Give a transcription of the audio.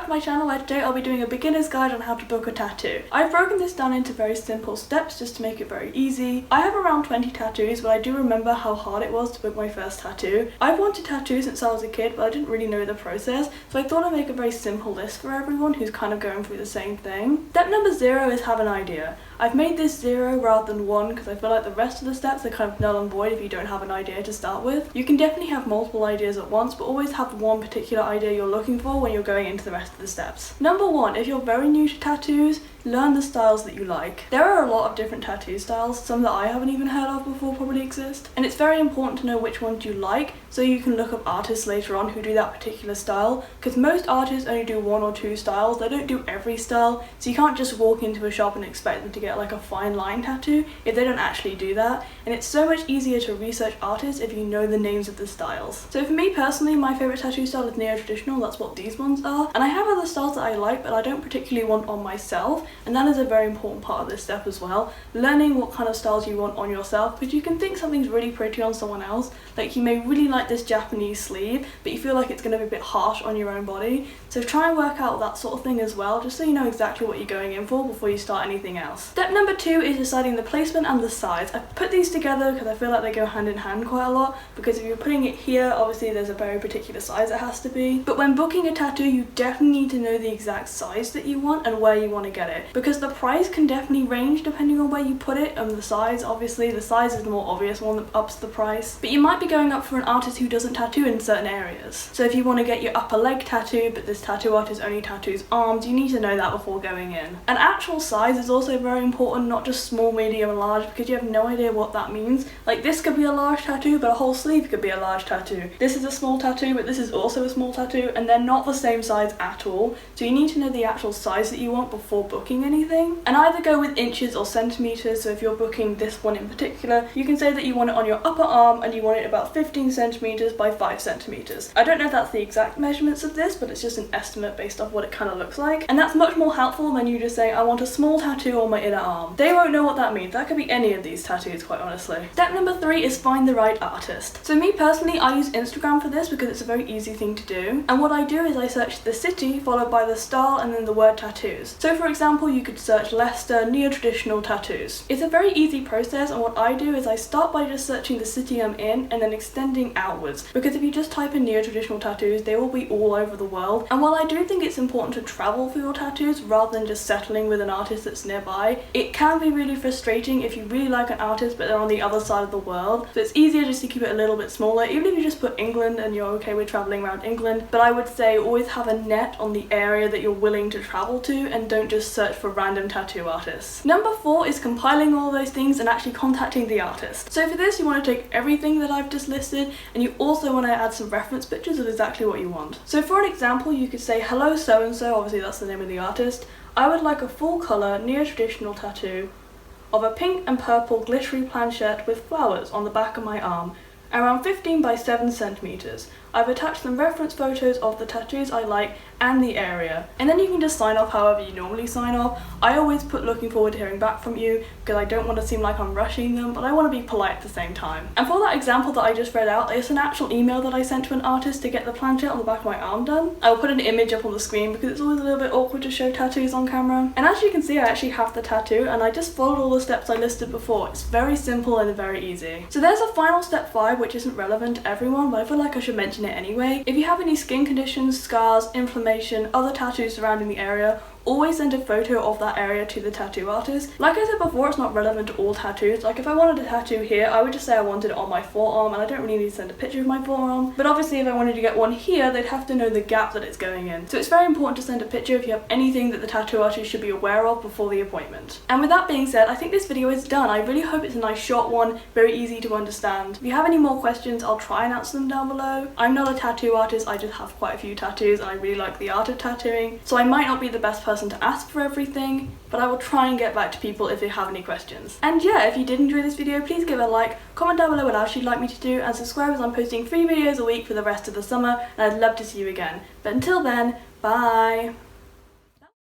to my channel, where today I'll be doing a beginner's guide on how to book a tattoo. I've broken this down into very simple steps just to make it very easy. I have around 20 tattoos, but I do remember how hard it was to book my first tattoo. I've wanted tattoos since I was a kid, but I didn't really know the process, so I thought I'd make a very simple list for everyone who's kind of going through the same thing. Step number 0 is have an idea. I've made this 0 rather than 1 because I feel like the rest of the steps are kind of null and void if you don't have an idea to start with. You can definitely have multiple ideas at once, but always have one particular idea you're looking for when you're going into the rest of the steps. Number 1, if you're very new to tattoos, learn the styles that you like. There are a lot of different tattoo styles, some that I haven't even heard of before probably exist, and it's very important to know which ones you like so you can look up artists later on who do that particular style, because most artists only do 1 or 2 styles, they don't do every style, so you can't just walk into a shop and expect them to get like a fine line tattoo if they don't actually do that, and it's so much easier to research artists if you know the names of the styles. So for me personally, my favourite tattoo style is neo-traditional, that's what these ones are, and I have other styles that I like but I don't particularly want on myself, and that is a very important part of this step as well, learning what kind of styles you want on yourself, because you can think something's really pretty on someone else, like you may really like this Japanese sleeve but you feel like it's going to be a bit harsh on your own body, so try and work out that sort of thing as well, just so you know exactly what you're going in for before you start anything else. Step number 2 is deciding the placement and the size. I put these together because I feel like they go hand in hand quite a lot, because if you're putting it here, obviously there's a very particular size it has to be, but when booking a tattoo you definitely need to know the exact size that you want and where you want to get it, because the price can definitely range depending on where you put it, and the size, obviously the size is the more obvious one that ups the price, but you might be going up for an artist who doesn't tattoo in certain areas. So if you want to get your upper leg tattooed but this tattoo artist only tattoos arms, you need to know that before going in. An actual size is also very important, not just small, medium and large, because you have no idea what that means. Like this could be a large tattoo but a whole sleeve could be a large tattoo. This is a small tattoo but this is also a small tattoo, and they're not the same size at all, so you need to know the actual size that you want before booking anything, and either go with inches or centimeters. So if you're booking this one in particular, you can say that you want it on your upper arm and you want it about 15 centimeters by 5 centimeters. I don't know if that's the exact measurements of this, but it's just an estimate based off what it kind of looks like, and that's much more helpful than you just saying I want a small tattoo on my inner arm. They won't know what that means. That could be any of these tattoos, quite honestly. Step number 3 is find the right artist. So me personally, I use Instagram for this because it's a very easy thing to do, and what I do is I search the city followed by the style and then the word tattoos. So for example, you could search Leicester neo-traditional tattoos. It's a very easy process, and what I do is I start by just searching the city I'm in and then extending outwards, because if you just type in neo-traditional tattoos, they will be all over the world, and while I do think it's important to travel for your tattoos rather than just settling with an artist that's nearby, it can be really frustrating if you really like an artist but they're on the other side of the world, so it's easier just to keep it a little bit smaller, even if you just put England and you're okay with traveling around England. But I would say always have a net on the area that you're willing to travel to, and don't just search for random tattoo artists. Number 4 is compiling all those things and actually contacting the artist. So for this you want to take everything that I've just listed, and you also want to add some reference pictures of exactly what you want. So for an example, you could say, hello so and so, obviously that's the name of the artist, I would like a full colour neo-traditional tattoo of a pink and purple glittery planchette with flowers on the back of my arm, around 15 by 7 centimeters. I've attached some reference photos of the tattoos I like and the area, and then you can just sign off however you normally sign off. I always put looking forward to hearing back from you because I don't want to seem like I'm rushing them, but I want to be polite at the same time. And for that example that I just read out, it's an actual email that I sent to an artist to get the planchette on the back of my arm done. I will put an image up on the screen because it's always a little bit awkward to show tattoos on camera. And as you can see, I actually have the tattoo and I just followed all the steps I listed before. It's very simple and very easy. So there's a final step 5 which isn't relevant to everyone, but I feel like I should mention it anyway. If you have any skin conditions, scars, inflammation, other tattoos surrounding the area, always send a photo of that area to the tattoo artist. Like I said before, it's not relevant to all tattoos. Like if I wanted a tattoo here, I would just say I wanted it on my forearm, and I don't really need to send a picture of my forearm. But obviously if I wanted to get one here, they'd have to know the gap that it's going in. So it's very important to send a picture if you have anything that the tattoo artist should be aware of before the appointment. And with that being said, I think this video is done. I really hope it's a nice short one, very easy to understand. If you have any more questions, I'll try and answer them down below. I'm not a tattoo artist, I just have quite a few tattoos and I really like the art of tattooing, so I might not be the best person to ask for everything, but I will try and get back to people if they have any questions. And yeah, if you did enjoy this video, please give it a like, comment down below what else you'd like me to do, and subscribe as I'm posting 3 videos a week for the rest of the summer, and I'd love to see you again. But until then, bye!